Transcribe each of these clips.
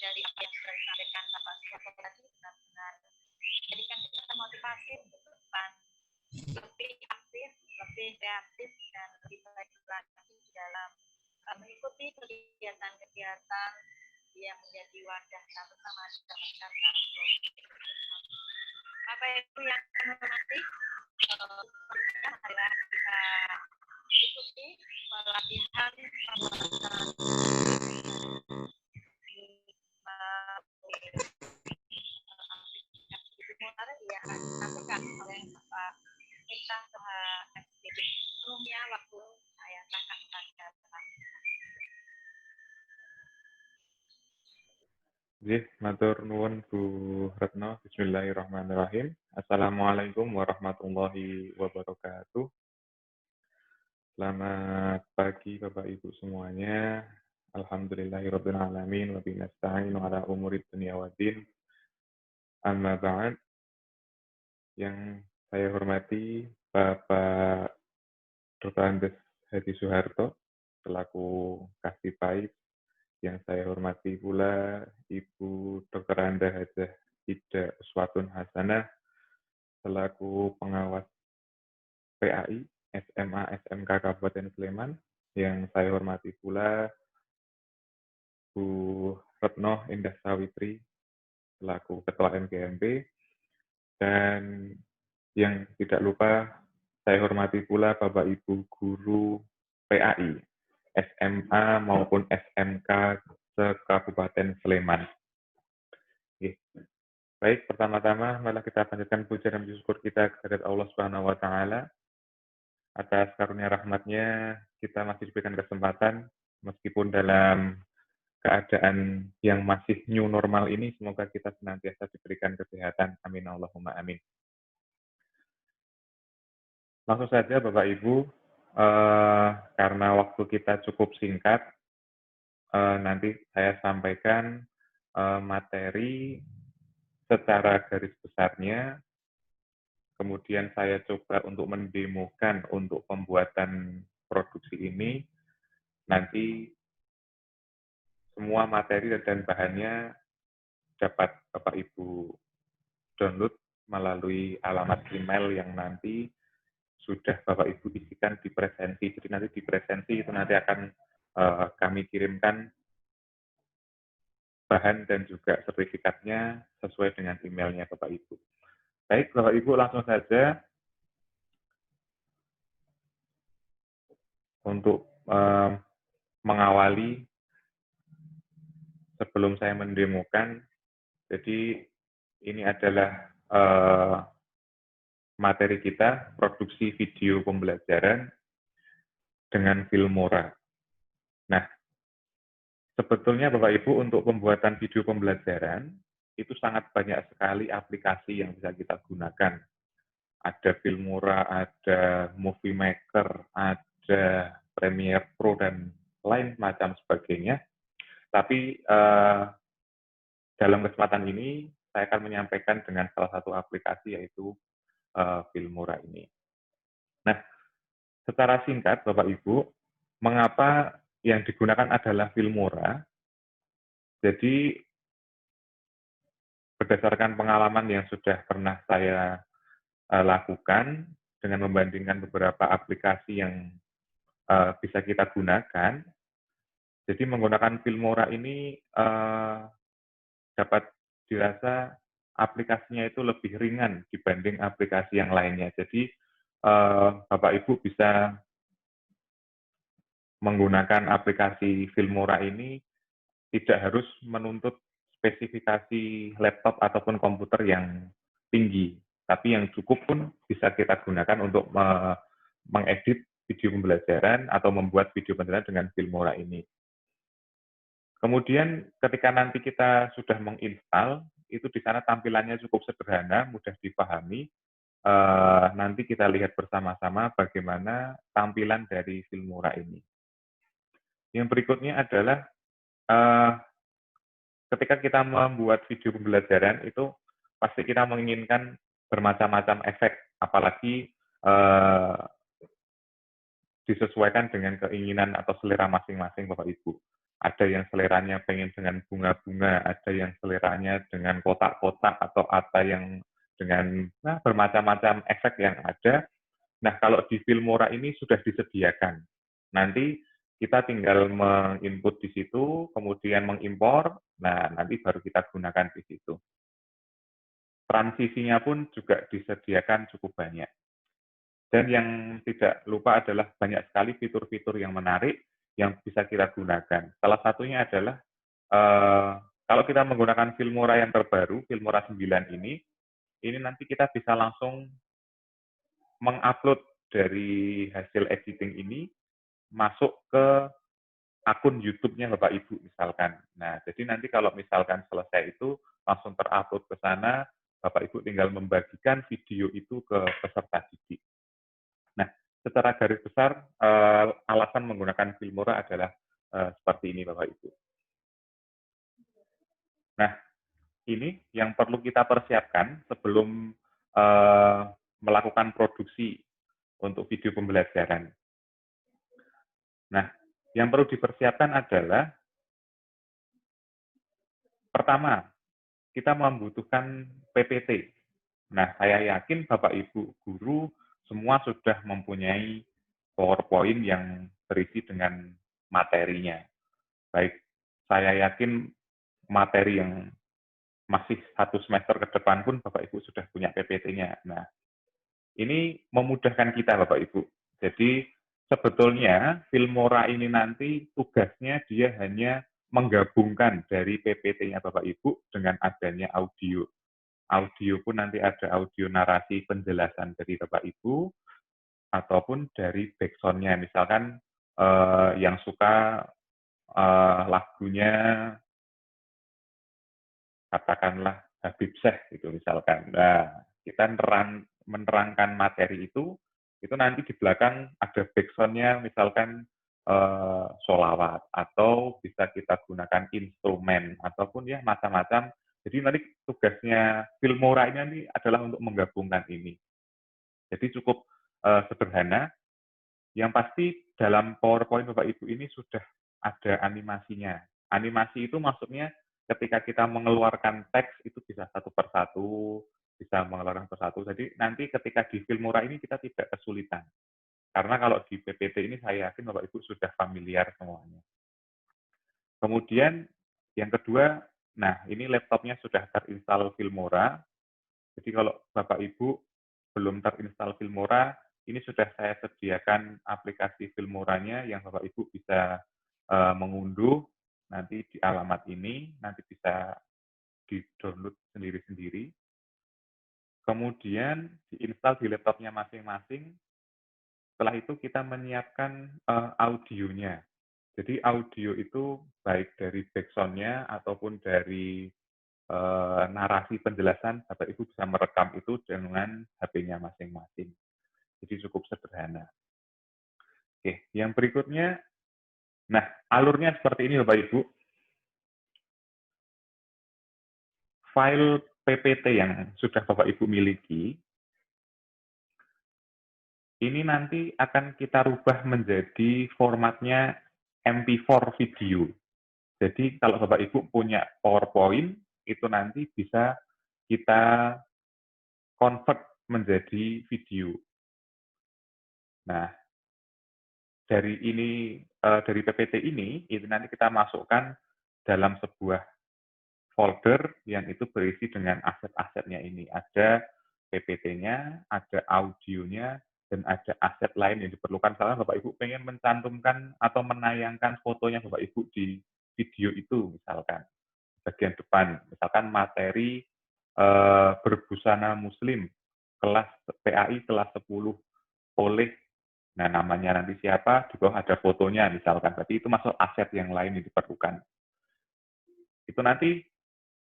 dari apa yang sudah disampaikan Bapak Suharto tadi benar-benar jadikan kita motivasi untuk depan lebih aktif, lebih kreatif, dan lebih baik lagi dalam mengikuti kegiatan-kegiatan yang menjadi wadah kita bersama dalam masyarakat. Bapak Ibu yang kami hormati, adalah kita ikuti pelatihan yang disampaikan oleh Bapak Kita SDG. Sebelumnya waktu saya akan kepada Bapak. Matur nuwun Bu Retno. Bismillahirrahmanirrahim. Assalamualaikum warahmatullahi wabarakatuh. Selamat pagi Bapak Ibu semuanya. Alhamdulillahirabbil alamin wa bihi nasta'inu ala umuri dunya waddin. Amma ba'd. Yang saya hormati Bapak Dr. Andes Hadi Soeharto selaku Kasipais. Yang saya hormati pula Ibu Dr. Anda Hajah Ida Uswatun Hasanah selaku pengawas PAI SMA SMK Kabupaten Sleman. Yang saya hormati pula Bu Retno Indah Sawitri selaku Ketua MGMP. Dan yang tidak lupa saya hormati pula Bapak Ibu Guru PAI SMA maupun SMK se-Kabupaten Sleman. Oke. Baik, pertama-tama malah kita panjatkan puja dan syukur kita kepada Allah Subhanahu wa taala atas karunia rahmatnya kita masih diberikan kesempatan meskipun dalam keadaan yang masih new normal ini, semoga kita senantiasa diberikan kesehatan. Amin Allahumma amin. Langsung saja Bapak Ibu, karena waktu kita cukup singkat, nanti saya sampaikan materi secara garis besarnya, kemudian saya coba untuk mendemokan untuk pembuatan produksi ini, nanti semua materi dan bahannya dapat Bapak Ibu download melalui alamat email yang nanti sudah Bapak Ibu isikan di presensi. Jadi nanti di presensi itu nanti akan kami kirimkan bahan dan juga sertifikatnya sesuai dengan emailnya Bapak Ibu. Baik, Bapak Ibu langsung saja untuk mengawali sebelum saya mendemokan. Jadi ini adalah materi kita, produksi video pembelajaran dengan Filmora. Nah, sebetulnya Bapak Ibu untuk pembuatan video pembelajaran itu sangat banyak sekali aplikasi yang bisa kita gunakan. Ada Filmora, ada Movie Maker, ada Premiere Pro, dan lain macam sebagainya. Tapi dalam kesempatan ini, saya akan menyampaikan dengan salah satu aplikasi, yaitu Filmora ini. Nah, secara singkat, Bapak Ibu, mengapa yang digunakan adalah Filmora? Jadi, berdasarkan pengalaman yang sudah pernah saya lakukan, dengan membandingkan beberapa aplikasi yang bisa kita gunakan, jadi menggunakan Filmora ini dapat dirasa aplikasinya itu lebih ringan dibanding aplikasi yang lainnya. Jadi Bapak Ibu bisa menggunakan aplikasi Filmora ini tidak harus menuntut spesifikasi laptop ataupun komputer yang tinggi, tapi yang cukup pun bisa kita gunakan untuk mengedit video pembelajaran atau membuat video pembelajaran dengan Filmora ini. Kemudian ketika nanti kita sudah menginstal, itu di sana tampilannya cukup sederhana, mudah dipahami. Nanti kita lihat bersama-sama bagaimana tampilan dari Filmora ini. Yang berikutnya adalah ketika kita membuat video pembelajaran itu pasti kita menginginkan bermacam-macam efek, apalagi disesuaikan dengan keinginan atau selera masing-masing Bapak Ibu. Ada yang seleranya pengen dengan bunga-bunga, ada yang seleranya dengan kotak-kotak, atau ada yang dengan bermacam-macam efek yang ada. Nah, kalau di Filmora ini sudah disediakan. Nanti kita tinggal menginput di situ, kemudian mengimpor, nah nanti baru kita gunakan di situ. Transisinya pun juga disediakan cukup banyak. Dan yang tidak lupa adalah banyak sekali fitur-fitur yang menarik yang bisa kita gunakan. Salah satunya adalah kalau kita menggunakan Filmora yang terbaru, Filmora 9 ini nanti kita bisa langsung mengupload dari hasil editing ini masuk ke akun YouTube-nya Bapak Ibu misalkan. Nah, jadi nanti kalau misalkan selesai itu langsung terupload ke sana, Bapak Ibu tinggal membagikan video itu ke peserta didik. Nah, secara garis besar alasan menggunakan Filmora adalah seperti ini Bapak Ibu. Nah, ini yang perlu kita persiapkan sebelum melakukan produksi untuk video pembelajaran. Nah, yang perlu dipersiapkan adalah pertama, kita membutuhkan PPT. Nah, saya yakin Bapak Ibu guru semua sudah mempunyai PowerPoint yang berisi dengan materinya. Baik, saya yakin materi yang masih 1 semester ke depan pun Bapak Ibu sudah punya PPT-nya. Nah, ini memudahkan kita Bapak Ibu. Jadi sebetulnya Filmora ini nanti tugasnya dia hanya menggabungkan dari PPT-nya Bapak Ibu dengan adanya audio. Audio pun nanti ada audio narasi penjelasan dari Bapak Ibu, ataupun dari backsound-nya. Misalkan yang suka lagunya katakanlah Habib Syekh gitu misalkan. Nah, kita menerangkan materi itu nanti di belakang ada backsound-nya misalkan sholawat, atau bisa kita gunakan instrumen, ataupun ya macam-macam. Jadi nanti tugasnya Filmora ini nanti adalah untuk menggabungkan ini. Jadi cukup sederhana. Yang pasti dalam PowerPoint Bapak Ibu ini sudah ada animasinya. Animasi itu maksudnya ketika kita mengeluarkan teks itu bisa satu persatu, bisa mengeluarkan persatu. Jadi nanti ketika di Filmora ini kita tidak kesulitan. Karena kalau di PPT ini saya yakin Bapak Ibu sudah familiar semuanya. Kemudian yang kedua, nah ini laptopnya sudah terinstall Filmora. Jadi kalau Bapak Ibu belum terinstall Filmora, ini sudah saya sediakan aplikasi Filmoranya yang Bapak Ibu bisa mengunduh nanti di alamat ini, nanti bisa di-download sendiri-sendiri. Kemudian diinstal di laptopnya masing-masing. Setelah itu kita menyiapkan audionya. Jadi audio itu baik dari backsound-nya ataupun dari narasi penjelasan, Bapak Ibu bisa merekam itu dengan HP-nya masing-masing. Jadi cukup sederhana. Oke, yang berikutnya, nah alurnya seperti ini Bapak Ibu. File PPT yang sudah Bapak Ibu miliki, ini nanti akan kita rubah menjadi formatnya MP4 video. Jadi kalau Bapak Ibu punya PowerPoint, itu nanti bisa kita convert menjadi video. Nah, dari PPT ini, itu nanti kita masukkan dalam sebuah folder yang itu berisi dengan aset-asetnya ini. Ada PPT-nya, ada audionya, dan ada aset lain yang diperlukan. Misalnya Bapak Ibu pengen mencantumkan atau menayangkan fotonya Bapak Ibu di video itu, misalkan bagian depan, misalkan materi berbusana Muslim kelas PAI kelas 10 oleh, nah namanya nanti siapa, di bawah ada fotonya misalkan, berarti itu masuk aset yang lain yang diperlukan. Itu nanti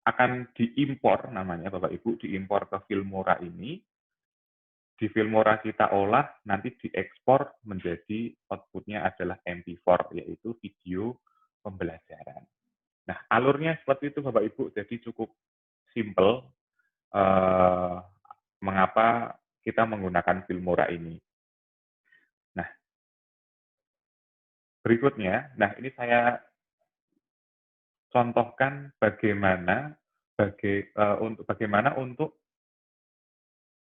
akan diimpor namanya Bapak Ibu, diimpor ke Filmora ini. Di Filmora kita olah, nanti diekspor menjadi outputnya adalah MP4, yaitu video pembelajaran. Nah, alurnya seperti itu Bapak Ibu, jadi cukup simple mengapa kita menggunakan Filmora ini. Nah, berikutnya, nah ini saya contohkan bagaimana untuk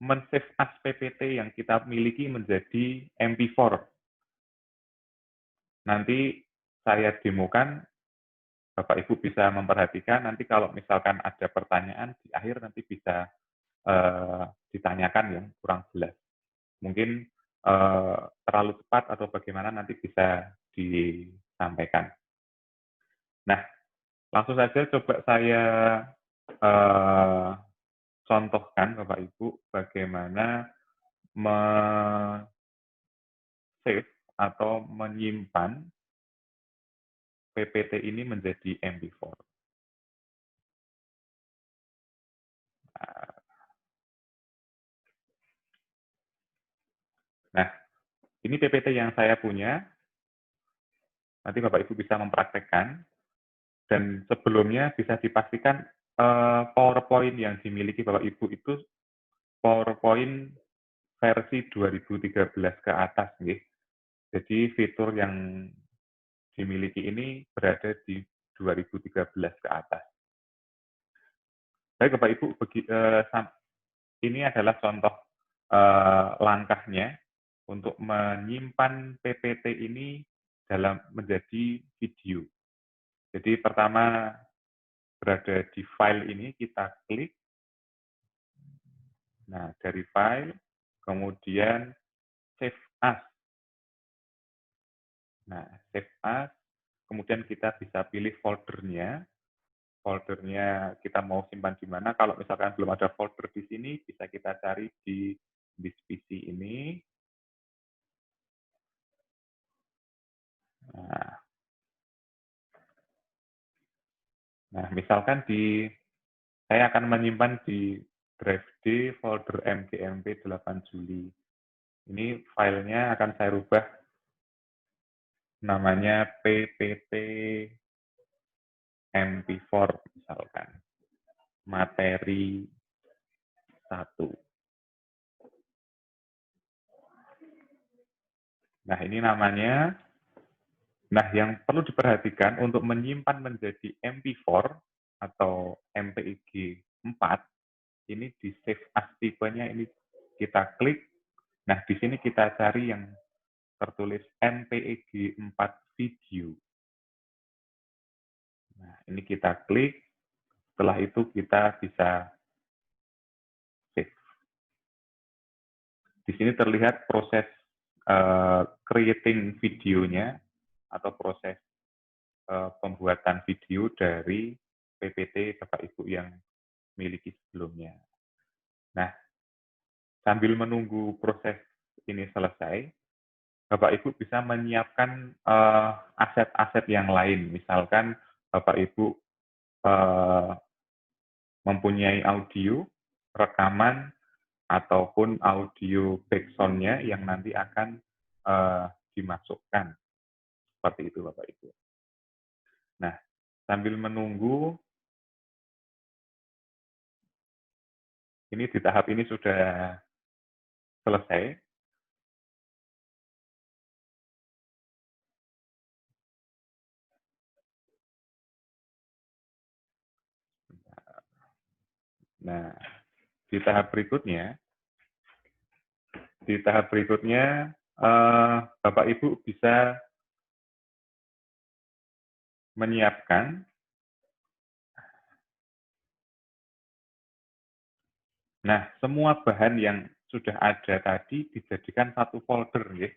men-save as PPT yang kita miliki menjadi MP4. Nanti saya demokan, Bapak Ibu bisa memperhatikan, nanti kalau misalkan ada pertanyaan di akhir nanti bisa ditanyakan yang kurang jelas. Mungkin terlalu cepat atau bagaimana nanti bisa disampaikan. Nah, langsung saja coba saya contohkan Bapak Ibu bagaimana save atau menyimpan PPT ini menjadi MP4. Nah, ini PPT yang saya punya. Nanti Bapak Ibu bisa mempraktekkan. Dan sebelumnya bisa dipastikan PowerPoint yang dimiliki Bapak Ibu itu PowerPoint versi 2013 ke atas. Nih. Jadi fitur yang dimiliki ini berada di 2013 ke atas. Baik Bapak Ibu, ini adalah contoh langkahnya untuk menyimpan PPT ini dalam menjadi video. Jadi pertama berada di file ini, kita klik. Nah, dari file, kemudian save as. Nah, save as, kemudian kita bisa pilih foldernya. Foldernya kita mau simpan di mana. Kalau misalkan belum ada folder di sini, bisa kita cari di this PC ini. Nah, misalkan saya akan menyimpan di drive D folder mgmp 8 Juli. Ini filenya akan saya rubah namanya ppt mp4 misalkan. Materi 1. Nah, ini namanya. Nah, yang perlu diperhatikan untuk menyimpan menjadi MP4 atau MPEG 4, ini di save as tipenya ini kita klik. Nah, di sini kita cari yang tertulis MPEG 4 video. Nah, ini kita klik. Setelah itu kita bisa save. Di sini terlihat proses creating videonya atau proses pembuatan video dari PPT Bapak Ibu yang miliki sebelumnya. Nah, sambil menunggu proses ini selesai, Bapak Ibu bisa menyiapkan aset-aset yang lain. Misalkan Bapak Ibu mempunyai audio, rekaman, ataupun audio backsound-nya yang nanti akan dimasukkan. Seperti itu Bapak Ibu. Nah, sambil menunggu, ini di tahap ini sudah selesai. Nah, di tahap berikutnya, Bapak Ibu bisa menyiapkan. Nah, semua bahan yang sudah ada tadi dijadikan satu folder, ya,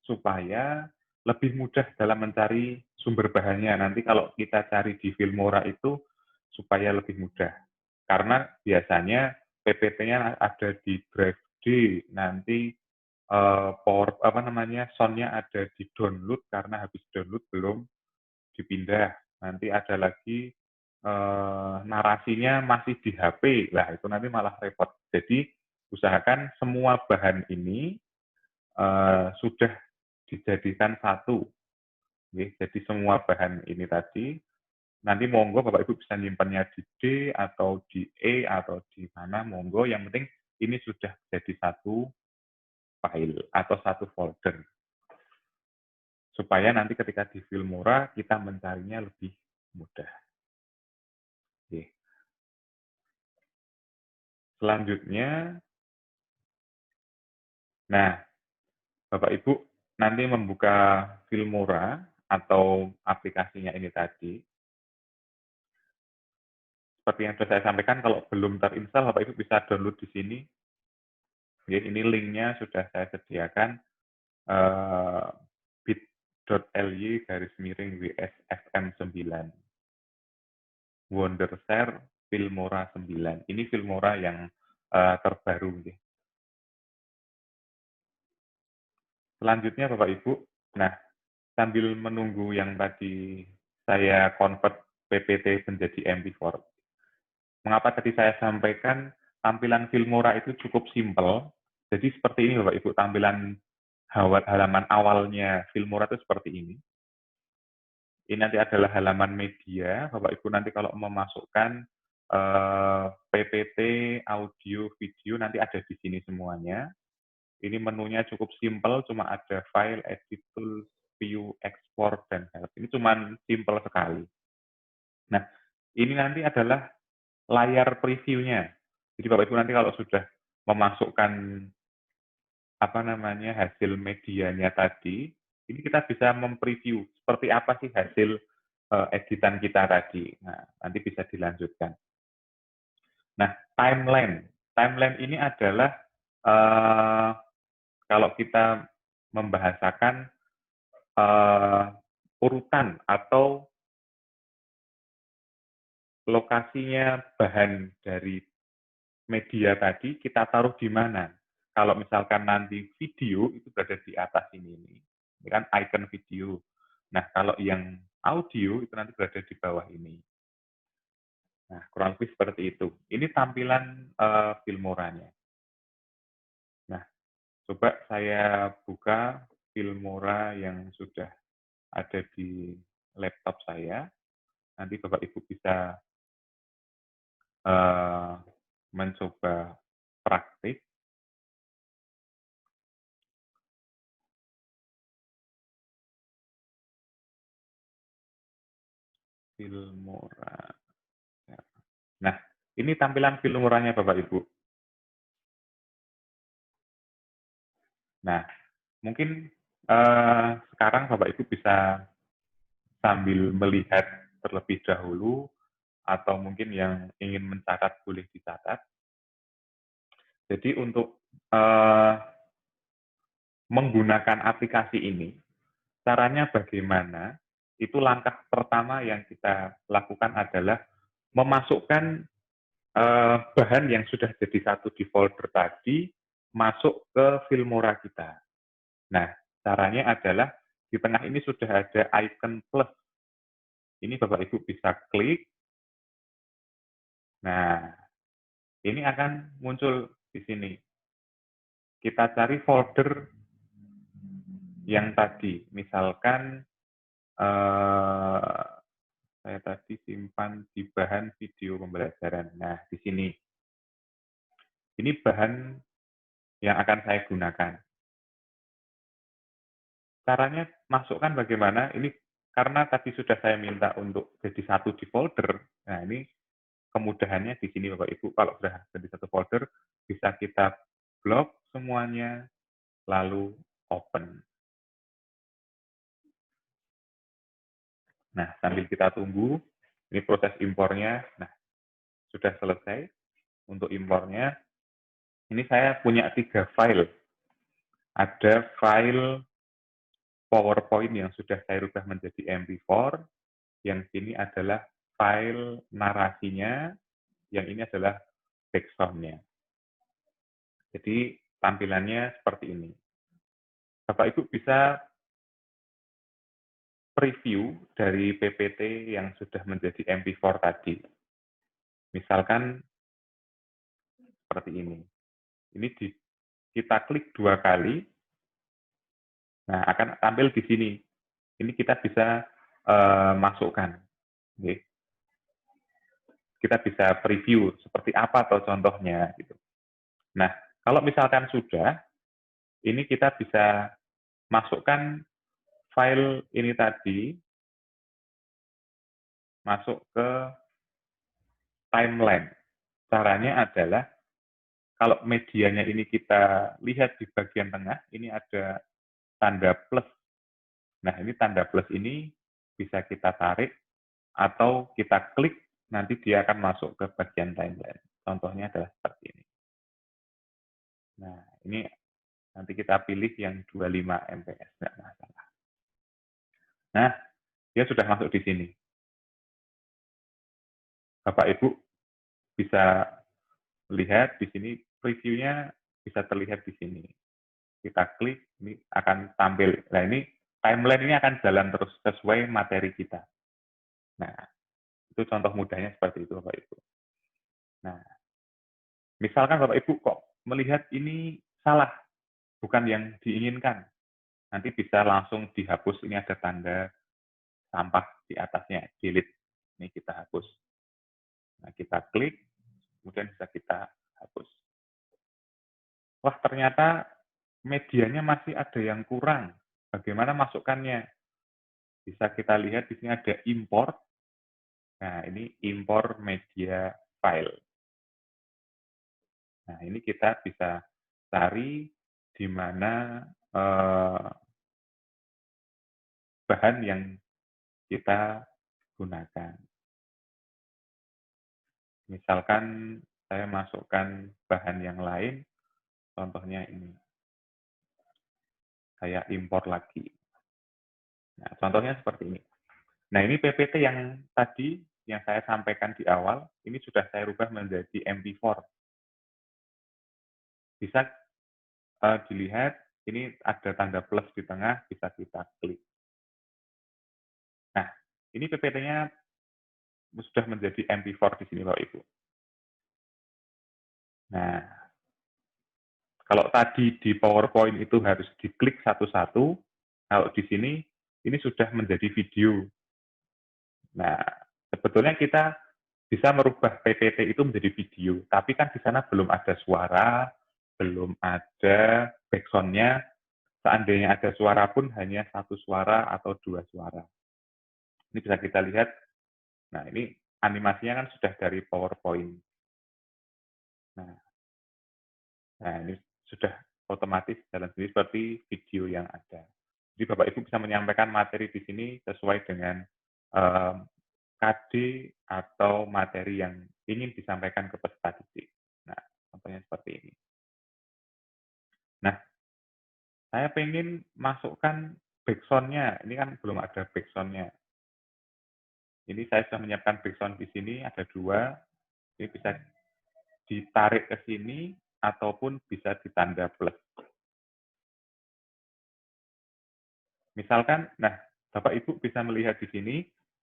supaya lebih mudah dalam mencari sumber bahannya. Nanti kalau kita cari di Filmora itu supaya lebih mudah. Karena biasanya PPT-nya ada di drive D, nanti sound-nya ada di download karena habis download belum dipindah. Nanti ada lagi narasinya masih di HP, lah itu nanti malah repot. Jadi usahakan semua bahan ini sudah dijadikan satu. Jadi semua bahan ini tadi, nanti monggo Bapak Ibu bisa nyimpannya di D atau di E atau di mana, monggo. Yang penting ini sudah jadi satu file atau satu folder. Supaya nanti ketika di Filmora kita mencarinya lebih mudah. Selanjutnya, nah, Bapak Ibu nanti membuka Filmora atau aplikasinya ini tadi. Seperti yang sudah saya sampaikan, kalau belum terinstall, Bapak Ibu bisa download di sini. Ini linknya sudah saya sediakan, bit.ly/WSFM9. Wondershare Filmora 9. Ini Filmora yang terbaru. Selanjutnya Bapak Ibu, nah sambil menunggu yang tadi saya convert PPT menjadi MP4, mengapa tadi saya sampaikan tampilan Filmora itu cukup simpel. Jadi seperti ini Bapak Ibu, tampilan halaman awalnya Filmora itu seperti ini. Ini nanti adalah halaman media, Bapak Ibu nanti kalau memasukkan PPT, audio, video, nanti ada di sini semuanya. Ini menunya cukup simpel, cuma ada file, edit tools, view, export, dan help. Ini cuma simpel sekali. Nah, ini nanti adalah layar previewnya. Jadi Bapak Ibu nanti kalau sudah memasukkan hasil medianya tadi, ini kita bisa mempreview seperti apa sih hasil editan kita tadi. Nah, nanti bisa dilanjutkan. Nah, timeline. Timeline ini adalah kalau kita membahasakan urutan atau lokasinya bahan dari media tadi kita taruh di mana. Kalau misalkan nanti video itu berada di atas ini kan icon video. Nah, kalau yang audio itu nanti berada di bawah ini. Nah, kurang lebih seperti itu. Ini tampilan Filmoranya. Nah, coba saya buka Filmora yang sudah ada di laptop saya. Nanti Bapak Ibu bisa mencoba praktik. Filmora. Nah, ini tampilan Filmoranya Bapak Ibu. Nah, mungkin sekarang Bapak Ibu bisa sambil melihat terlebih dahulu, atau mungkin yang ingin mencatat boleh dicatat. Jadi untuk menggunakan aplikasi ini, caranya bagaimana? Itu langkah pertama yang kita lakukan adalah memasukkan bahan yang sudah jadi satu di folder tadi masuk ke Filmora kita. Nah, caranya adalah di tengah ini sudah ada icon plus. Ini Bapak Ibu bisa klik. Nah, ini akan muncul di sini. Kita cari folder yang tadi. Misalkan saya tadi simpan di bahan video pembelajaran. Nah, di sini. Ini bahan yang akan saya gunakan. Caranya masukkan bagaimana? Ini karena tadi sudah saya minta untuk jadi satu di folder. Nah, ini kemudahannya di sini Bapak Ibu. Kalau sudah jadi satu folder, bisa kita blok semuanya, lalu open. Nah, sambil kita tunggu, ini proses impornya. Nah, sudah selesai untuk impornya. Ini saya punya 3 file. Ada file PowerPoint yang sudah saya rubah menjadi MP4. Yang ini adalah file narasinya, yang ini adalah background-nya. Jadi tampilannya seperti ini. Bapak Ibu bisa preview dari PPT yang sudah menjadi MP4 tadi. Misalkan seperti ini. Ini kita klik 2 kali, nah akan tampil di sini. Ini kita bisa masukkan. Okay. Kita bisa preview seperti apa atau contohnya. Gitu. Nah, kalau misalkan sudah, ini kita bisa masukkan file ini tadi, masuk ke timeline. Caranya adalah kalau medianya ini kita lihat di bagian tengah, ini ada tanda plus. Nah, ini tanda plus ini bisa kita tarik atau kita klik, nanti dia akan masuk ke bagian timeline. Contohnya adalah seperti ini. Nah, ini nanti kita pilih yang 25 MPS, nggak masalah. Nah, dia sudah masuk di sini. Bapak Ibu bisa lihat di sini, previewnya bisa terlihat di sini. Kita klik, ini akan tampil. Nah, ini timeline ini akan jalan terus sesuai materi kita. Nah, itu contoh mudahnya seperti itu, Bapak Ibu. Nah, misalkan Bapak Ibu kok melihat ini salah, bukan yang diinginkan. Nanti bisa langsung dihapus, ini ada tanda sampah di atasnya, delete. Ini kita hapus. Nah, kita klik, kemudian bisa kita hapus. Wah, ternyata medianya masih ada yang kurang. Bagaimana masukkannya? Bisa kita lihat di sini ada import. Nah, ini import media file. Nah, ini kita bisa cari di mana bahan yang kita gunakan. Misalkan saya masukkan bahan yang lain, contohnya ini. Saya import lagi. Nah, contohnya seperti ini. Nah, ini PPT yang tadi yang saya sampaikan di awal, ini sudah saya rubah menjadi MP4. Bisa dilihat, ini ada tanda plus di tengah, bisa kita klik. Nah, ini PPT-nya sudah menjadi MP4 di sini, Bapak Ibu. Nah, kalau tadi di PowerPoint itu harus diklik satu-satu, kalau di sini, ini sudah menjadi video. Nah, sebetulnya kita bisa merubah PPT itu menjadi video, tapi kan di sana belum ada suara, belum ada background-nya. Seandainya ada suara pun hanya satu suara atau dua suara. Ini bisa kita lihat. Nah, ini animasinya kan sudah dari PowerPoint. Nah, ini sudah otomatis jalan sendiri seperti video yang ada. Jadi Bapak Ibu bisa menyampaikan materi di sini sesuai dengan KD atau materi yang ingin disampaikan ke peserta didik. Nah, contohnya seperti ini. Nah, saya ingin masukkan background-nya. Ini kan belum ada background-nya. Ini saya sudah menyiapkan background di sini, ada dua. Ini bisa ditarik ke sini, ataupun bisa ditanda plus. Misalkan, nah, Bapak Ibu bisa melihat di sini,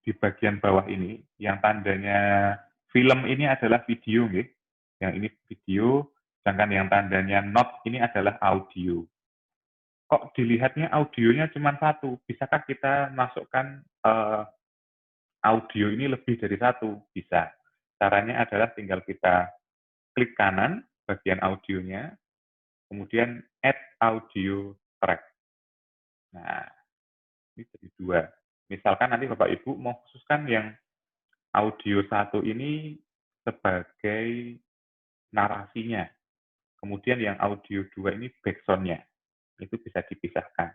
di bagian bawah ini, yang tandanya film ini adalah video, gitu. Yang ini video, sedangkan yang tandanya not ini adalah audio. Kok dilihatnya audionya cuma satu? Bisakah kita masukkan audio ini lebih dari satu? Bisa. Caranya adalah tinggal kita klik kanan, bagian audionya, kemudian add audio track. Nah, ini jadi dua. Misalkan nanti Bapak Ibu mau khususkan yang audio satu ini sebagai narasinya. Kemudian yang audio dua ini background-nya. Itu bisa dipisahkan.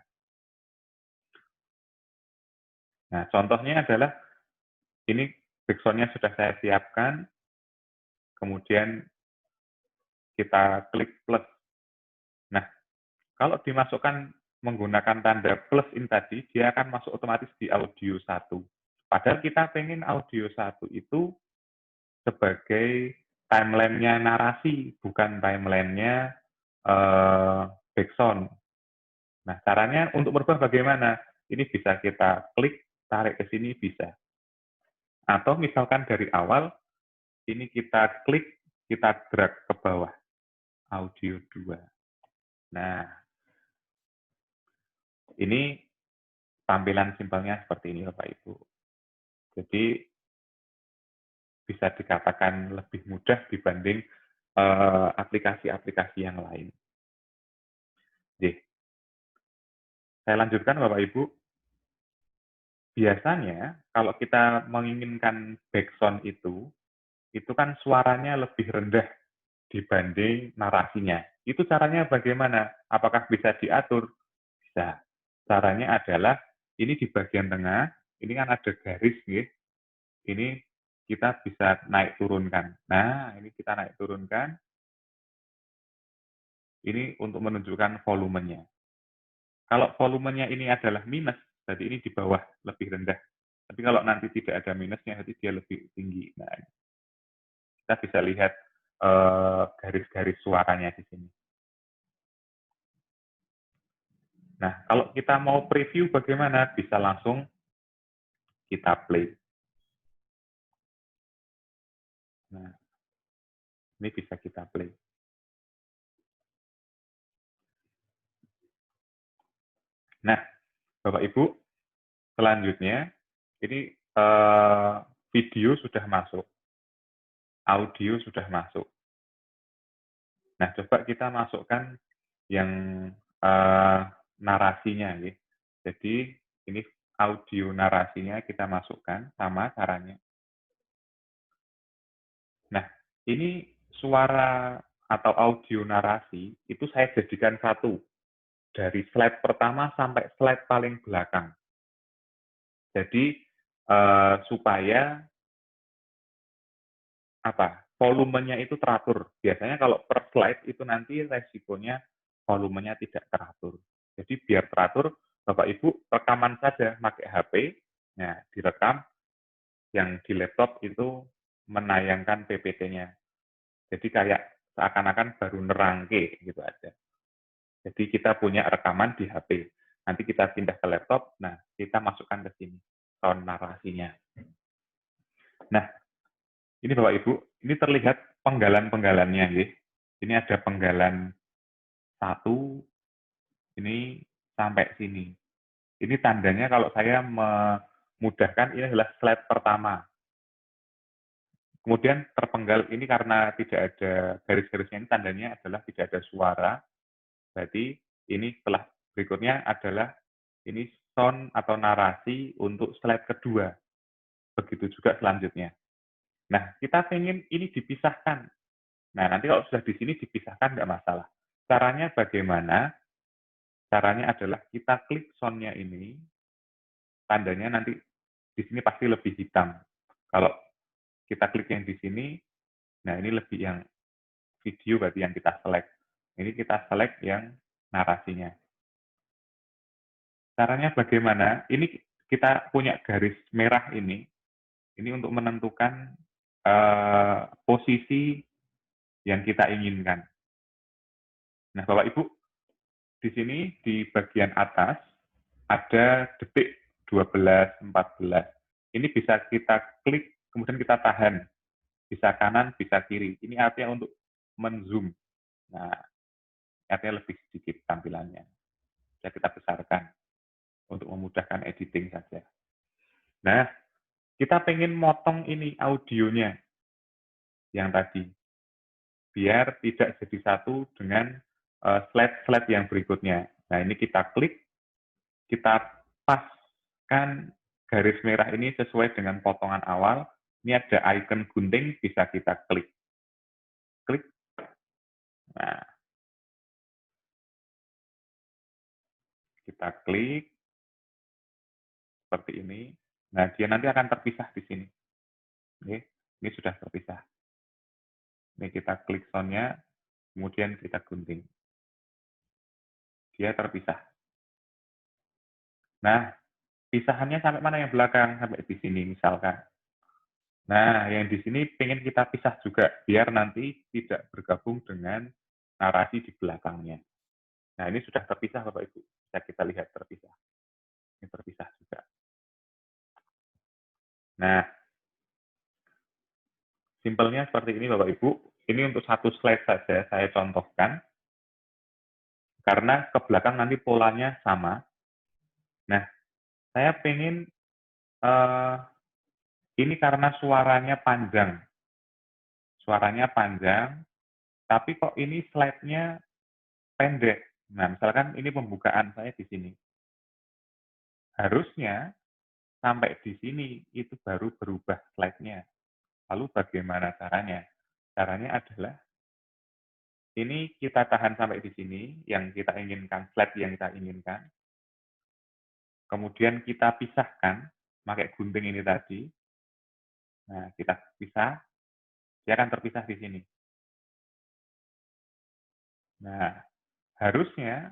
Nah, contohnya adalah ini background-nya sudah saya siapkan. Kemudian kita klik plus. Nah, kalau dimasukkan menggunakan tanda plus ini tadi, dia akan masuk otomatis di audio satu. Padahal kita pengen audio satu itu sebagai timeline-nya narasi, bukan timeline-nya background. Nah, caranya untuk merubah bagaimana? Ini bisa kita klik, tarik ke sini bisa. Atau misalkan dari awal, ini kita klik, kita drag ke bawah. Audio 2. Nah, ini tampilan simpelnya seperti ini, Bapak Ibu. Jadi, bisa dikatakan lebih mudah dibanding aplikasi-aplikasi yang lain. Jadi, saya lanjutkan, Bapak Ibu. Biasanya, kalau kita menginginkan background itu kan suaranya lebih rendah dibanding narasinya. Itu caranya bagaimana? Apakah bisa diatur? Bisa. Caranya adalah ini di bagian tengah, ini kan ada garis, gitu. Ini kita bisa naik turunkan. Nah, ini kita naik turunkan. Ini untuk menunjukkan volumenya. Kalau volumenya ini adalah minus, berarti ini di bawah lebih rendah. Tapi kalau nanti tidak ada minusnya, berarti dia lebih tinggi. Nah, kita bisa lihat garis-garis suaranya di sini. Nah, kalau kita mau preview bagaimana, bisa langsung kita play. Nah, ini bisa kita play. Nah, Bapak Ibu, selanjutnya, ini video sudah masuk, audio sudah masuk. Nah, coba kita masukkan yang narasinya. Ya. Jadi, ini audio narasinya kita masukkan, sama caranya. Nah, ini suara atau audio narasi, itu saya jadikan satu. Dari slide pertama sampai slide paling belakang. Jadi, supaya volumenya itu teratur. Biasanya kalau per slide itu nanti resikonya volumenya tidak teratur. Jadi biar teratur, Bapak Ibu rekaman saja pakai HP, nah direkam yang di laptop itu menayangkan PPT-nya. Jadi kayak seakan-akan baru nerangke gitu aja. Jadi kita punya rekaman di HP. Nanti kita pindah ke laptop, nah kita masukkan ke sini sound narasinya. Nah, ini Bapak Ibu, ini terlihat penggalan-penggalannya, ya. Ini ada penggalan 1, ini sampai sini. Ini tandanya kalau saya memudahkan, ini adalah slide pertama. Kemudian terpenggal ini karena tidak ada garis-garisnya, ini tandanya adalah tidak ada suara. Berarti ini setelah berikutnya adalah ini sound atau narasi untuk slide kedua. Begitu juga selanjutnya. Nah, kita ingin ini dipisahkan. Nah, nanti kalau sudah di sini dipisahkan nggak masalah. Caranya bagaimana? Caranya adalah kita klik sound-nya ini, tandanya nanti di sini pasti lebih hitam. Kalau kita klik yang di sini, nah ini lebih yang video berarti yang kita select. Ini kita select yang narasinya. Caranya bagaimana? Ini kita punya garis merah ini untuk menentukan posisi yang kita inginkan. Nah, Bapak Ibu, di sini di bagian atas ada detik 12, 14. Ini bisa kita klik, kemudian kita tahan. Bisa kanan, bisa kiri. Ini artinya untuk men-zoom. Nah, artinya lebih sedikit tampilannya. Bisa kita besarkan untuk memudahkan editing saja. Nah, kita pengen motong ini audionya yang tadi. Biar tidak jadi satu dengan slide-slide yang berikutnya. Nah, ini kita klik, kita paskan garis merah ini sesuai dengan potongan awal. Ini ada icon gunting, bisa kita klik. Klik. Nah, kita klik seperti ini. Nah, dia nanti akan terpisah di sini. Oke, ini sudah terpisah. Ini kita klik sound-nya, kemudian kita gunting. Dia terpisah. Nah, pisahannya sampai mana yang belakang? Sampai di sini misalkan. Nah, yang di sini pengen kita pisah juga, biar nanti tidak bergabung dengan narasi di belakangnya. Nah, ini sudah terpisah, Bapak Ibu. Bisa kita lihat terpisah. Ini terpisah juga. Nah, simpelnya seperti ini, Bapak Ibu. Ini untuk satu slide saja saya contohkan. Karena ke belakang nanti polanya sama. Nah, saya pengen ini karena suaranya panjang. Suaranya panjang, tapi kok ini slide-nya pendek. Nah, misalkan ini pembukaan saya di sini. Harusnya sampai di sini itu baru berubah slide-nya. Lalu bagaimana caranya? Caranya adalah Ini kita tahan sampai di sini, yang kita inginkan, slide yang kita inginkan. Kemudian kita pisahkan, pakai gunting ini tadi. Nah, kita pisah, dia akan terpisah di sini. Nah, harusnya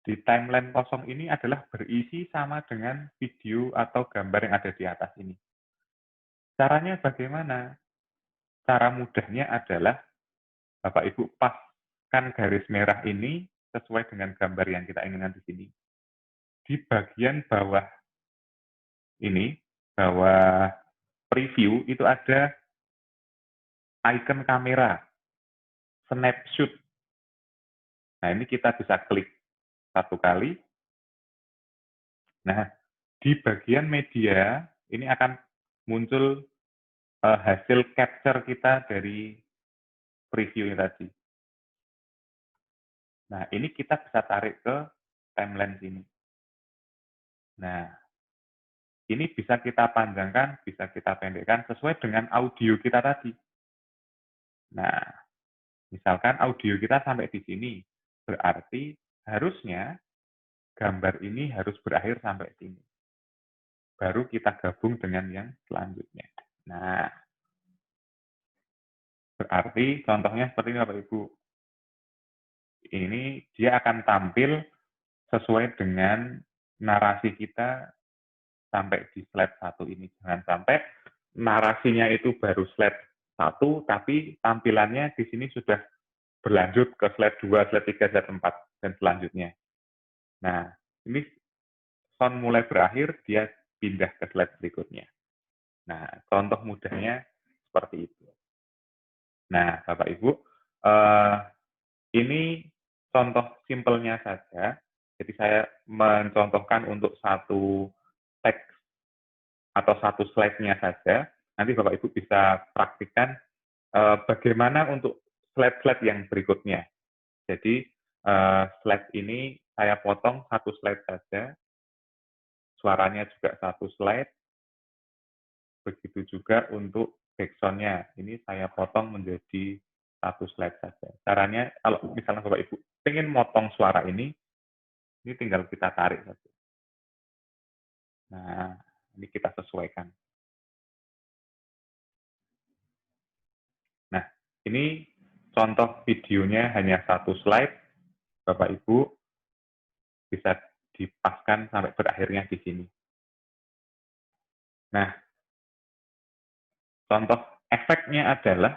di timeline kosong ini adalah berisi sama dengan video atau gambar yang ada di atas ini. Caranya bagaimana? Cara mudahnya adalah Bapak Ibu paskan garis merah ini sesuai dengan gambar yang kita inginkan di sini. Di bagian bawah ini, bawah preview, itu ada icon kamera, snapshot. Nah, ini kita bisa klik satu kali. Nah, di bagian media, ini akan muncul hasil capture kita dari preview ini tadi. Nah, ini kita bisa tarik ke timeline sini. Nah, ini bisa kita panjangkan, bisa kita pendekkan sesuai dengan audio kita tadi. Nah, misalkan audio kita sampai di sini, berarti harusnya gambar ini harus berakhir sampai sini. Baru kita gabung dengan yang selanjutnya. Nah, berarti contohnya seperti ini Bapak Ibu. Ini dia akan tampil sesuai dengan narasi kita sampai di slide 1 ini. Jangan sampai narasinya itu baru slide 1, tapi tampilannya di sini sudah berlanjut ke slide 2, slide 3, slide 4, dan selanjutnya. Nah, ini sound mulai berakhir, dia pindah ke slide berikutnya. Nah, contoh mudahnya seperti itu. Nah, Bapak Ibu, ini contoh simpelnya saja. Jadi saya mencontohkan untuk satu teks atau satu slide-nya saja. Nanti Bapak Ibu bisa praktikkan bagaimana untuk slide-slide yang berikutnya. Jadi slide ini saya potong satu slide saja, suaranya juga satu slide, begitu juga untuk background-nya. Ini saya potong menjadi satu slide saja. Caranya, kalau misalnya Bapak Ibu ingin motong suara ini tinggal kita tarik saja. Nah, ini kita sesuaikan. Nah, ini contoh videonya hanya satu slide. Bapak Ibu bisa dipaskan sampai berakhirnya di sini. Nah, contoh efeknya adalah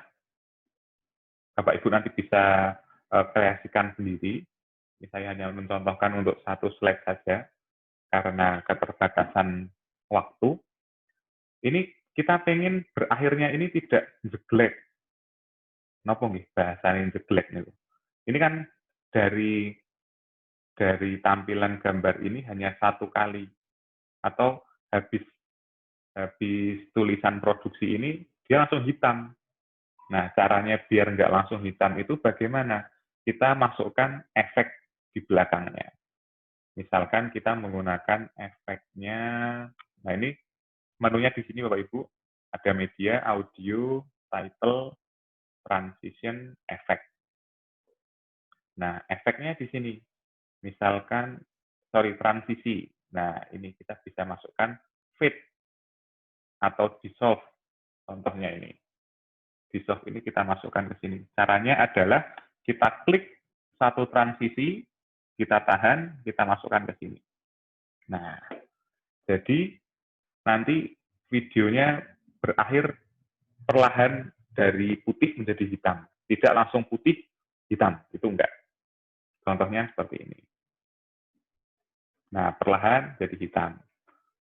Bapak Ibu nanti bisa kreasikan sendiri. Ini saya hanya mencontohkan untuk satu slide saja karena keterbatasan waktu. Ini kita pengen berakhirnya ini tidak jeglek. Napa nggih bahasane jeglek niku? Ini kan dari tampilan gambar ini hanya satu kali atau habis tulisan produksi ini dia langsung hitam. Nah, caranya biar nggak langsung hitam itu bagaimana? Kita masukkan efek di belakangnya. Misalkan kita menggunakan efeknya, nah ini menunya di sini Bapak Ibu, ada media, audio, title, transition, efek. Nah, efeknya di sini. Misalkan, transisi. Nah, ini kita bisa masukkan fade atau dissolve. Contohnya ini. Dissolve ini kita masukkan ke sini. Caranya adalah kita klik satu transisi, kita tahan, kita masukkan ke sini. Nah, jadi nanti videonya berakhir perlahan dari putih menjadi hitam. Tidak langsung putih, hitam. Itu enggak. Contohnya seperti ini. Nah, perlahan jadi hitam.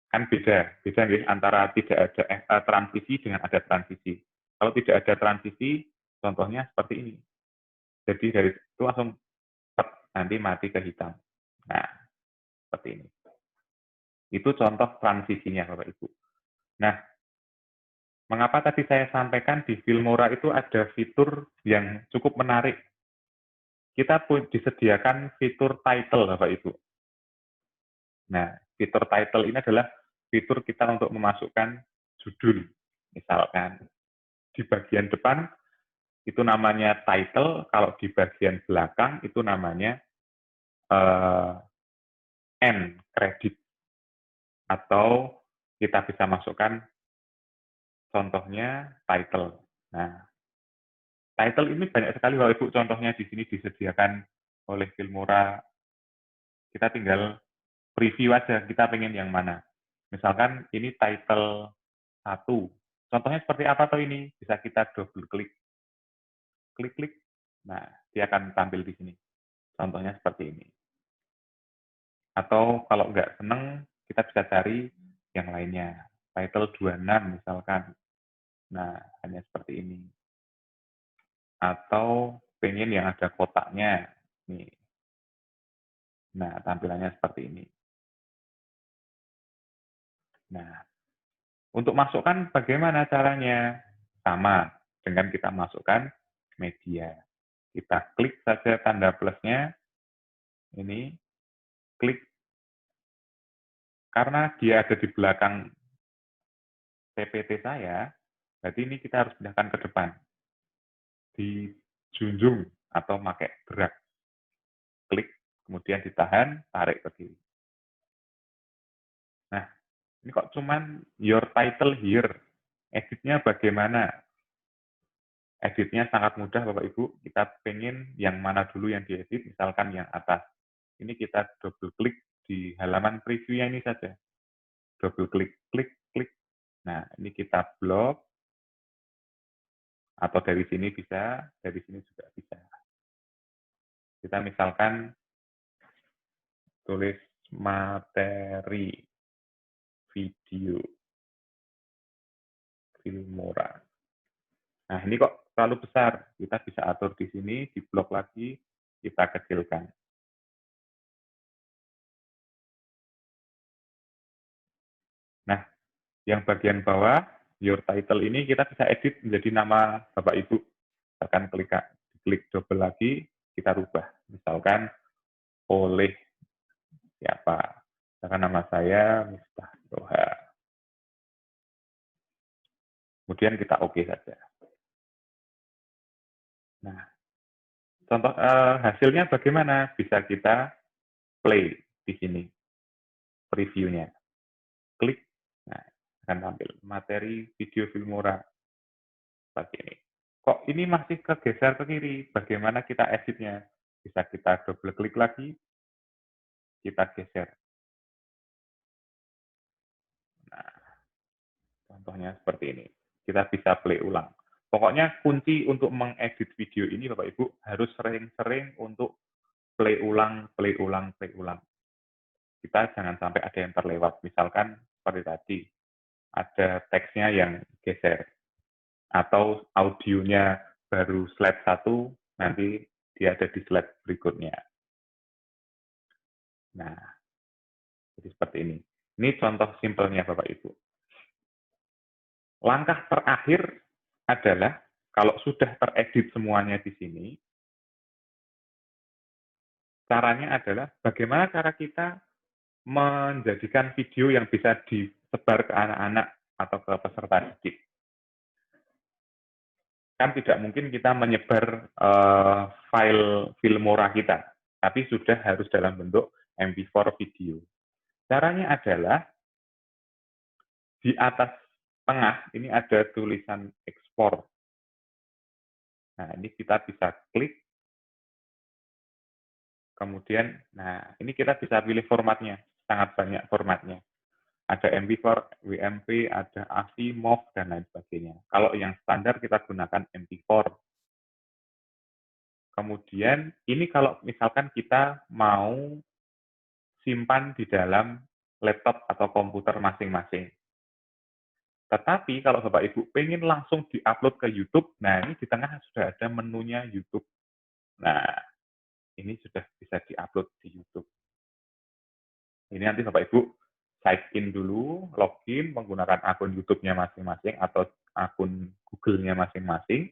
Kan beda nih antara tidak ada transisi dengan ada transisi. Kalau tidak ada transisi, contohnya seperti ini. Jadi dari itu langsung nanti mati ke hitam. Nah, seperti ini. Itu contoh transisinya, Bapak Ibu. Nah, mengapa tadi saya sampaikan di Filmora itu ada fitur yang cukup menarik. Kita pun disediakan fitur title, Bapak Ibu. Nah, fitur title ini adalah fitur kita untuk memasukkan judul. Misalkan di bagian depan itu namanya title, kalau di bagian belakang itu namanya end credit, atau kita bisa masukkan contohnya title. Nah, title ini banyak sekali Bapak Ibu, contohnya di sini disediakan oleh Filmora. Kita tinggal preview aja, kita pengen yang mana. Misalkan ini title 1. Contohnya seperti apa tuh ini? Bisa kita double klik. Klik-klik. Nah, dia akan tampil di sini. Contohnya seperti ini. Atau kalau nggak seneng, kita bisa cari yang lainnya. Title 26 misalkan. Nah, hanya seperti ini. Atau pengen yang ada kotaknya. Nih. Nah, tampilannya seperti ini. Nah, untuk masukkan bagaimana caranya? Sama dengan kita masukkan media. Kita klik saja tanda plusnya. Ini, klik. Karena dia ada di belakang PPT saya, berarti ini kita harus pindahkan ke depan. Dijunjung atau pakai drag. Klik, kemudian ditahan, tarik ke kiri. Nah, ini kok cuman your title here. Editnya bagaimana? Editnya sangat mudah Bapak Ibu. Kita pengen yang mana dulu yang diedit, misalkan yang atas. Ini kita double klik di halaman preview-nya ini saja. Double klik, klik, klik. Nah, ini kita blok. Atau dari sini bisa, dari sini juga bisa. Kita misalkan tulis materi video Filmora. Nah, ini kok terlalu besar. Kita bisa atur di sini, di blok lagi, kita kecilkan. Nah, yang bagian bawah, your title ini kita bisa edit menjadi nama Bapak Ibu. Misalkan klik double lagi, kita rubah. Misalkan oleh siapa. Misalkan nama saya Miftah Doha. Kemudian kita oke saja. Nah, contoh hasilnya bagaimana? Bisa kita play di sini, previewnya. Klik, nah, akan tampil materi video Filmora seperti ini. Kok ini masih kegeser ke kiri? Bagaimana kita editnya? Bisa kita double klik lagi, kita geser. Nah, contohnya seperti ini. Kita bisa play ulang. Pokoknya kunci untuk mengedit video ini Bapak Ibu harus sering-sering untuk play ulang, play ulang, play ulang. Kita jangan sampai ada yang terlewat. Misalkan seperti tadi, ada teksnya yang geser. Atau audionya baru slide 1, nanti dia ada di slide berikutnya. Nah, jadi seperti ini. Ini contoh simpelnya Bapak Ibu. Langkah terakhir adalah kalau sudah teredit semuanya di sini, caranya adalah bagaimana cara kita menjadikan video yang bisa disebar ke anak-anak atau ke peserta didik. Kan tidak mungkin kita menyebar file Filmora kita, tapi sudah harus dalam bentuk MP4 video. Caranya adalah di atas tengah ini ada tulisan ekspor. Nah, ini kita bisa klik. Kemudian, nah ini kita bisa pilih formatnya, sangat banyak formatnya. Ada MP4, WMP, ada AVI, MOV, dan lain sebagainya. Kalau yang standar kita gunakan MP4. Kemudian, ini kalau misalkan kita mau simpan di dalam laptop atau komputer masing-masing. Tetapi kalau Bapak Ibu pengen langsung di-upload ke YouTube, nah ini di tengah sudah ada menunya YouTube. Nah, ini sudah bisa di-upload di YouTube. Ini nanti Bapak Ibu sign in dulu, login menggunakan akun YouTube-nya masing-masing atau akun Google-nya masing-masing.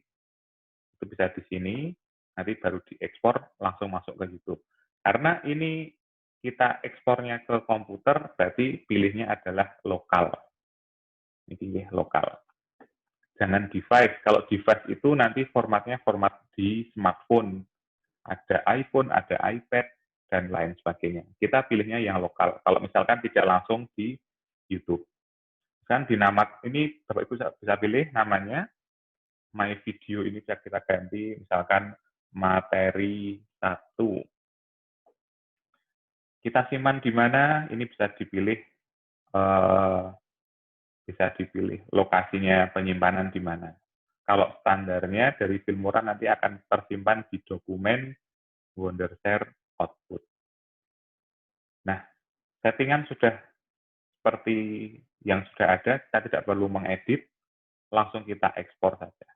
Itu bisa di sini, nanti baru diekspor langsung masuk ke YouTube. Karena ini kita ekspornya ke komputer, berarti pilihnya adalah lokal. Ini pilih lokal. Jangan device. Kalau device itu nanti formatnya format di smartphone. Ada iPhone, ada iPad, dan lain sebagainya. Kita pilihnya yang lokal. Kalau misalkan tidak langsung di YouTube. Kan di nama ini Bapak Ibu bisa pilih namanya, My Video ini bisa kita ganti, misalkan materi 1. Kita simpan di mana, ini bisa dipilih lokasinya penyimpanan di mana. Kalau standarnya dari Filmora nanti akan tersimpan di dokumen Wondershare Output. Nah, settingan sudah seperti yang sudah ada, kita tidak perlu mengedit, langsung kita ekspor saja.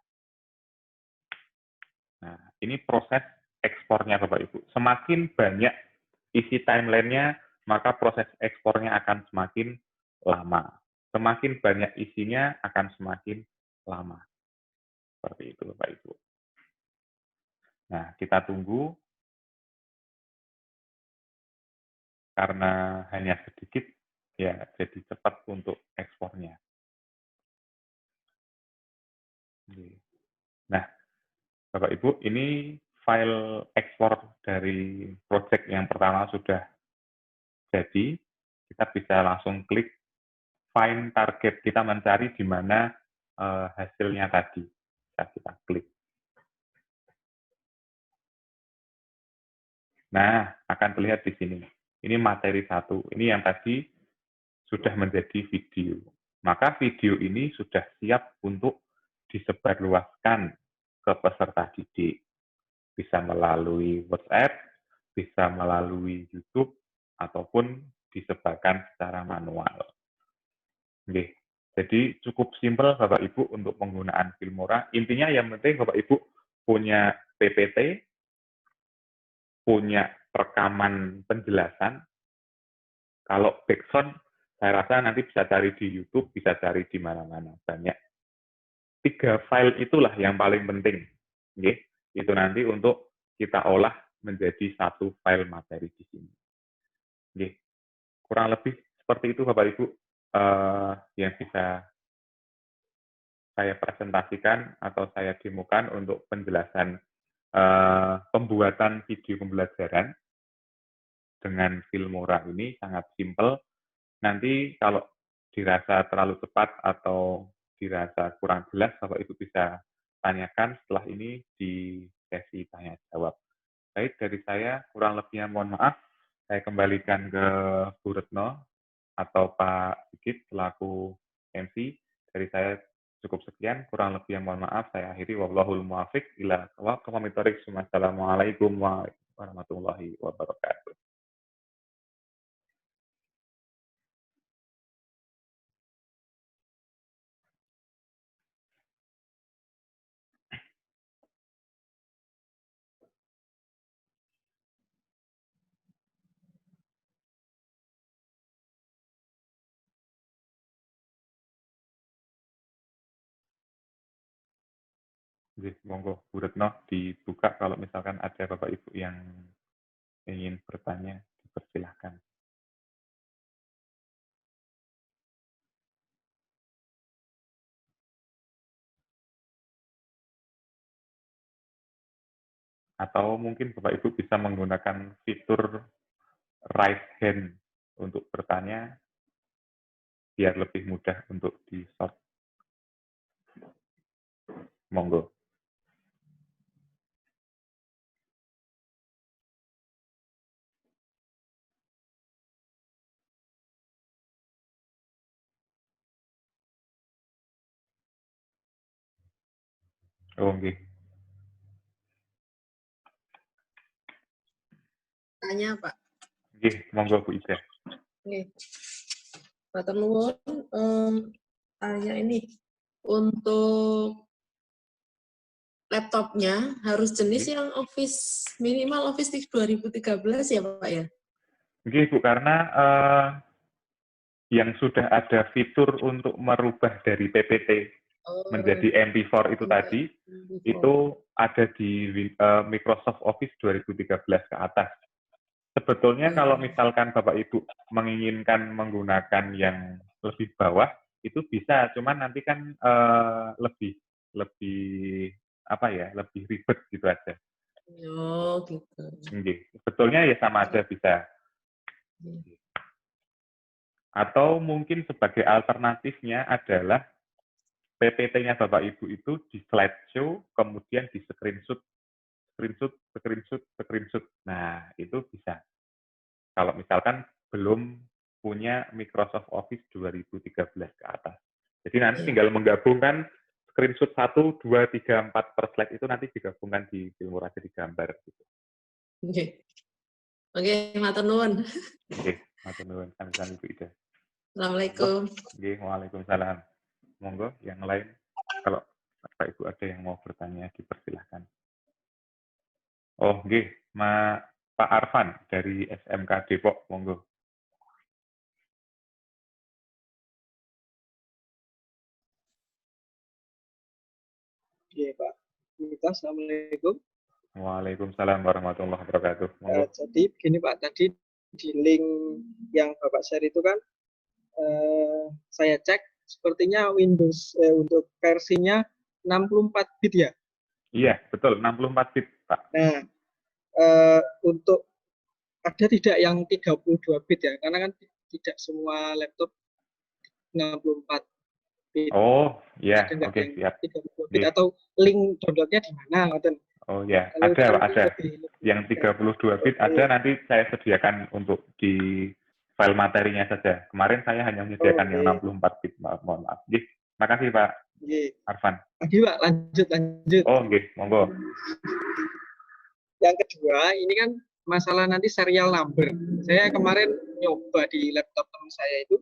Nah, ini proses ekspornya Bapak Ibu. Semakin banyak isi timeline-nya, maka proses ekspornya akan semakin lama. Semakin banyak isinya akan semakin lama. Seperti itu Bapak Ibu. Nah, kita tunggu. Karena hanya sedikit, ya jadi cepat untuk ekspornya. Nah, Bapak Ibu, ini file ekspor dari project yang pertama sudah jadi. Kita bisa langsung klik find target. Kita mencari di mana hasilnya tadi. Bisa kita klik. Nah, akan terlihat di sini. Ini materi 1. Ini yang tadi sudah menjadi video. Maka video ini sudah siap untuk disebarluaskan ke peserta didik. Bisa melalui WhatsApp, bisa melalui YouTube, ataupun disebarkan secara manual. Oke. Jadi cukup simpel Bapak Ibu untuk penggunaan Filmora. Intinya yang penting Bapak Ibu punya PPT, punya rekaman penjelasan. Kalau background, saya rasa nanti bisa cari di YouTube, bisa cari di mana-mana. Banyak. 3 file itulah yang paling penting. Oke. Itu nanti untuk kita olah menjadi 1 file materi di sini. Oke. Kurang lebih seperti itu Bapak Ibu yang bisa saya presentasikan atau saya demokan untuk penjelasan pembuatan video pembelajaran dengan Filmora ini sangat simpel. Nanti kalau dirasa terlalu cepat atau dirasa kurang jelas, Bapak Ibu bisa tanyakan setelah ini di sesi tanya jawab. Baik, dari saya kurang lebihnya mohon maaf. Saya kembalikan ke Bu Retno atau Pak Sigit selaku MC. Dari saya cukup sekian, kurang lebihnya mohon maaf. Saya akhiri. Wallahul muwaffiq ila shawab. Wassalamualaikum warahmatullahi wabarakatuh. Jadi, monggo Bu Retno dibuka kalau misalkan ada Bapak Ibu yang ingin bertanya, dipersilahkan. Atau mungkin Bapak Ibu bisa menggunakan fitur raise hand untuk bertanya, biar lebih mudah untuk di-sort. Monggo. Oh, nggih. Tanya, Pak. Nggih, monggo Bu Ida. Nggih. Matur nuwun, tanya ini untuk laptopnya harus jenis yang Office minimal Office 2013 ya Pak ya? Nggih Bu, karena yang sudah ada fitur untuk merubah dari PPT menjadi MP4 itu tadi, itu ada di Microsoft Office 2013 ke atas. Sebetulnya kalau misalkan Bapak Ibu menginginkan menggunakan yang lebih bawah, itu bisa, cuman nanti kan lebih lebih apa ya, lebih ribet gitu aja. Oh, gitu. Sebetulnya ya sama aja bisa. Atau mungkin sebagai alternatifnya adalah PPT-nya Bapak Ibu itu di slideshow, kemudian di screenshot, screenshot, screenshot, screenshot. Nah, itu bisa. Kalau misalkan belum punya Microsoft Office 2013 ke atas. Jadi nanti tinggal menggabungkan screenshot 1, 2, 3, 4 per slide itu nanti digabungkan di Filmora jadi gambar. Gitu. Oke. Oke, matur nuwun. Oke, matur nuwun. Sami-sami Bu Ida. Assalamualaikum. Oke, waalaikumsalam. Monggo, yang lain. Kalau Bapak Ibu ada yang mau bertanya, dipersilahkan. Oh, oke. Pak Arfan dari SMK Depok, monggo. Iya, Pak. Kita, Assalamualaikum. Waalaikumsalam warahmatullahi wabarakatuh. Monggo. Jadi begini Pak, tadi di link yang Bapak share itu kan saya cek sepertinya Windows untuk versinya 64 bit ya. Iya, betul, 64 bit, Pak. Nah, untuk ada tidak yang 32 bit ya? Karena kan tidak semua laptop 64 bit. Oh, iya, Ada nggak oke, yang siap. 32 bit atau link downloadnya di mana? Oh ya, Kalau ada, Pak, ada. lebih Yang 32 bit ada, nanti saya sediakan untuk di file materinya saja. Kemarin saya hanya menyediakan yang 64 bit, mohon maaf. Makasih, Pak Arfan. Lagi Pak, lanjut. Oh, monggo. Yang kedua, ini kan masalah nanti serial number. Saya kemarin nyoba di laptop teman saya itu.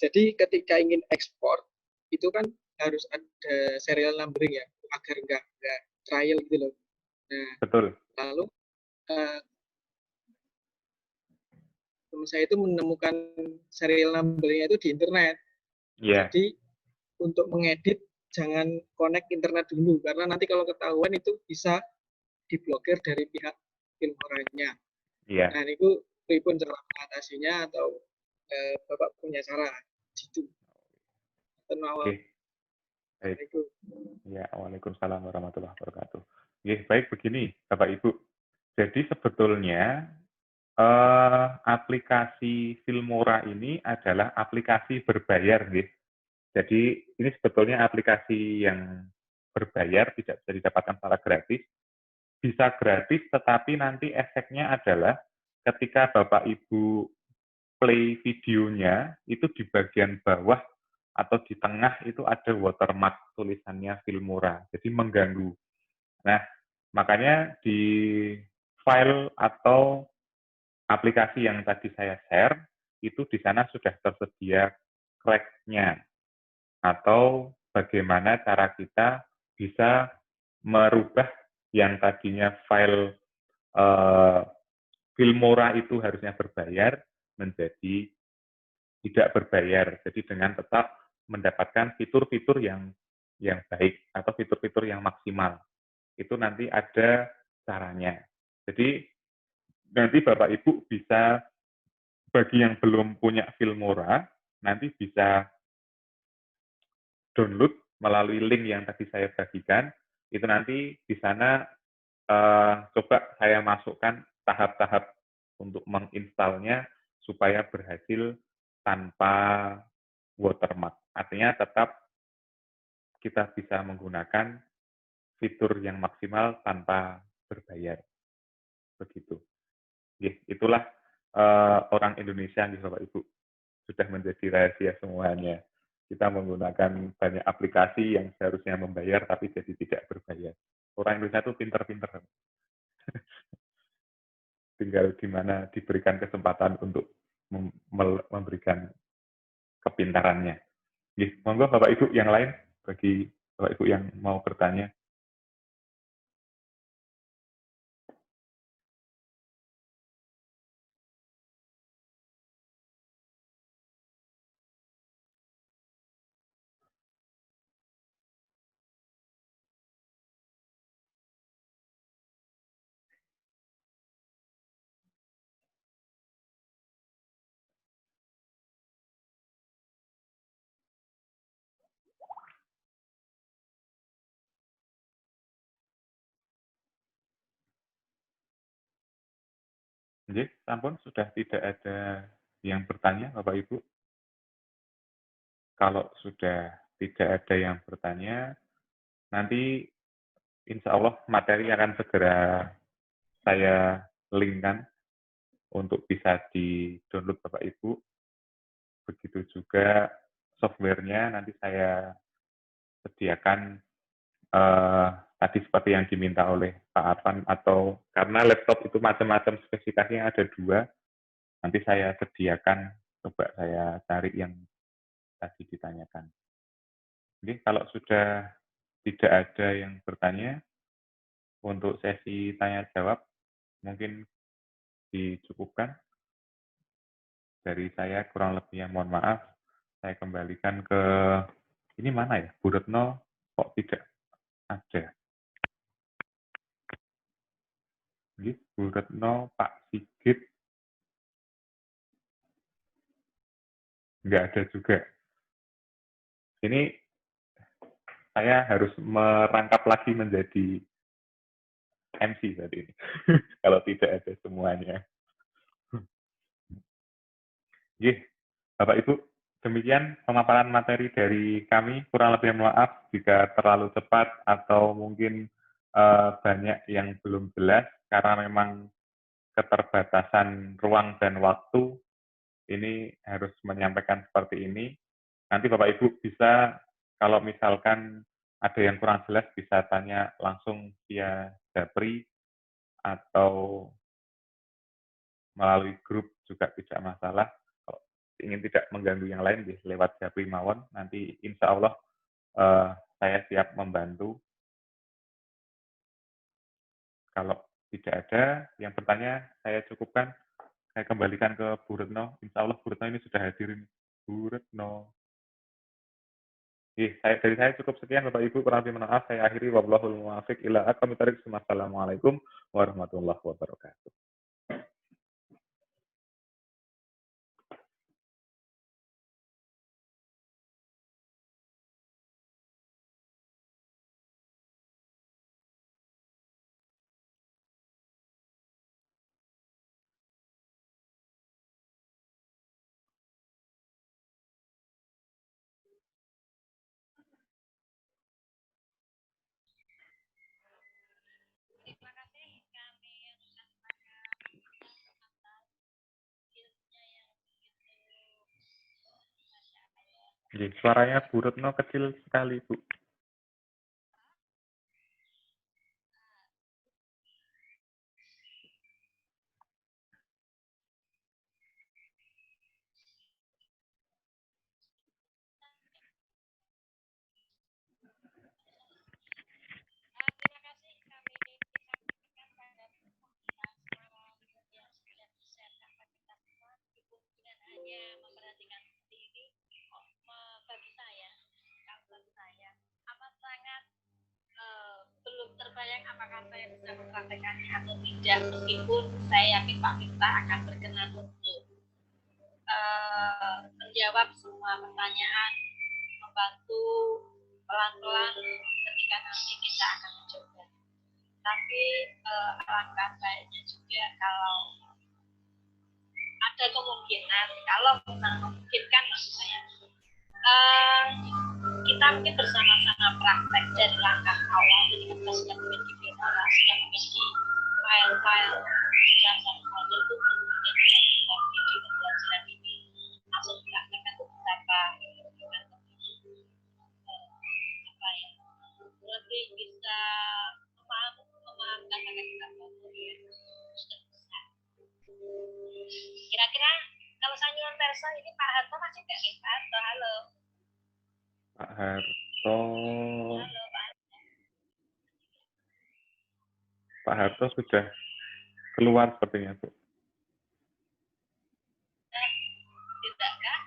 Jadi ketika ingin ekspor, itu kan harus ada serial numbering ya, agar nggak trial gitu loh. Nah, betul. Lalu teman saya itu menemukan serial numbernya itu di internet. Yeah. Jadi untuk mengedit jangan connect internet dulu, karena nanti kalau ketahuan itu bisa diblokir dari pihak Filmoranya. Yeah. Nah, itu pripun cara mengatasinya atau Bapak punya cara gitu. Oke. Baik. Ya, waalaikumsalam warahmatullahi wabarakatuh. Baik begini, Bapak Ibu. Jadi sebetulnya aplikasi Filmora ini adalah aplikasi berbayar, gitu. Jadi ini sebetulnya aplikasi yang berbayar, tidak bisa didapatkan secara gratis. Bisa gratis, tetapi nanti efeknya adalah ketika Bapak Ibu play videonya, itu di bagian bawah atau di tengah itu ada watermark tulisannya Filmora, jadi mengganggu. Nah, makanya di file atau aplikasi yang tadi saya share, itu di sana sudah tersedia crack-nya, atau bagaimana cara kita bisa merubah yang tadinya file Filmora itu harusnya berbayar menjadi tidak berbayar. Jadi dengan tetap mendapatkan fitur-fitur yang baik atau fitur-fitur yang maksimal. Itu nanti ada caranya. Jadi nanti Bapak Ibu bisa, bagi yang belum punya Filmora, nanti bisa download melalui link yang tadi saya bagikan. Itu nanti di sana coba saya masukkan tahap-tahap untuk menginstalnya supaya berhasil tanpa watermark. Artinya tetap kita bisa menggunakan fitur yang maksimal tanpa berbayar. Begitu. Itulah orang Indonesia nih Bapak Ibu. Sudah menjadi rahasia semuanya. Kita menggunakan banyak aplikasi yang seharusnya membayar tapi jadi tidak berbayar. Orang Indonesia itu pinter-pinter. Tinggal gimana diberikan kesempatan untuk memberikan kepintarannya. Monggo Bapak Ibu yang lain, bagi Bapak Ibu yang mau bertanya. Oke, sampun sudah tidak ada yang bertanya, Bapak Ibu. Kalau sudah tidak ada yang bertanya, nanti insya Allah materi akan segera saya linkkan untuk bisa di-download Bapak Ibu. Begitu juga softwarenya nanti saya sediakan tadi seperti yang diminta oleh Pak Arfan, atau karena laptop itu macam-macam spesifikasinya ada 2, nanti saya sediakan, coba saya cari yang tadi ditanyakan. Jadi kalau sudah tidak ada yang bertanya, untuk sesi tanya jawab mungkin dicukupkan. Dari saya kurang lebihnya mohon maaf. Saya kembalikan ke ini mana ya? Bu Retno kok tidak ada? Ini Bu Retno, Pak Sigit nggak ada juga. Ini saya harus merangkap lagi menjadi MC tadi ini. Kalau tidak ada semuanya. Bapak Ibu, demikian pemaparan materi dari kami. Kurang lebih maaf jika terlalu cepat atau mungkin banyak yang belum jelas, karena memang keterbatasan ruang dan waktu ini harus menyampaikan seperti ini. Nanti Bapak Ibu bisa, kalau misalkan ada yang kurang jelas, bisa tanya langsung via Japri atau melalui grup juga tidak masalah. Kalau ingin tidak mengganggu yang lain, lewat Japri mawon. Nanti insya Allah saya siap membantu. Kalau tidak ada yang bertanya, saya cukupkan. Saya kembalikan ke Bu Retno. Insya Allah Bu Retno ini sudah hadir. Bu Retno. Dari saya cukup sekian Bapak Ibu, kurang lebih maaf saya akhiri. Wallahul muwaffiq ila aqwamit thoriq. Wassalamualaikum warahmatullahi wabarakatuh. Terima kasih kami yang sudah Suaranya Bu Retno kecil sekali, Bu. terima kasih kami sampaikan pada yang sudah disiapkan pada kita semua. Ibu dengan hanya memperhatikan diri, bagi saya, amat sangat belum terbayang apakah saya bisa mempraktekannya atau tidak, meskipun saya yakin Pak Miftah akan berkenan untuk menjawab semua pertanyaan, membantu pelan-pelan ketika nanti kita akan mencoba. Tapi alangkah baiknya juga kalau ada kemungkinan, kalau memungkinkan maksud saya, kita mungkin bersama-sama praktek dari langkah awal. Jadi kita sudah memiliki filmora, sudah memiliki file-file dasar model itu, kemudian bisa membuat video pembelajaran ini langsung dipraktekkan beberapa lebih bisa memahamkan akan kita sudah bisa. Kira-kira kalau saya nyuwun perso ini Pak Harto masih nggak nih? Pak Harto, halo. Pak Harto. Halo Pak. Pak Harto sudah keluar sepertinya, Bu. Tidakkah?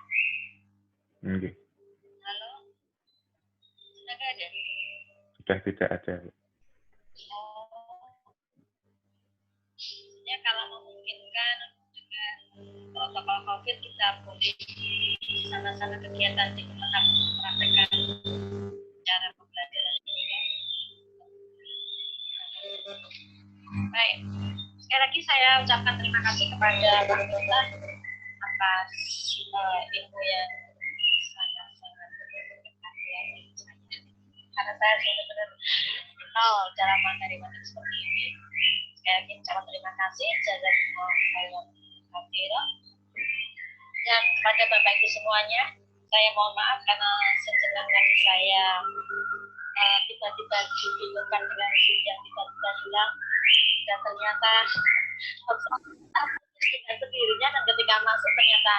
Okay. Halo. Sudah nggak ada? Sudah tidak ada, Bu. Ya kalau memungkinkan juga protokol COVID kita boleh di sana-sana kegiatan di Kemenang mempraktekkan cara pembelajaran ini. Baik, sekali lagi saya ucapkan terima kasih kepada Pak Dota atas ilmu yang sangat-sangat bermanfaat ya bagi saya. Karena saya benar-benar nol dalam materi-materi seperti ini. Sekali lagi ucapkan terima kasih jazakumullah khairan katsiran. Dan kepada Bapak Ibu semuanya, saya mohon maaf karena sejenak tadi saya tiba-tiba dihidupkan dengan Zoom yang tiba-tiba hilang, dan ternyata dengan sendirinya, dan ketika masuk ternyata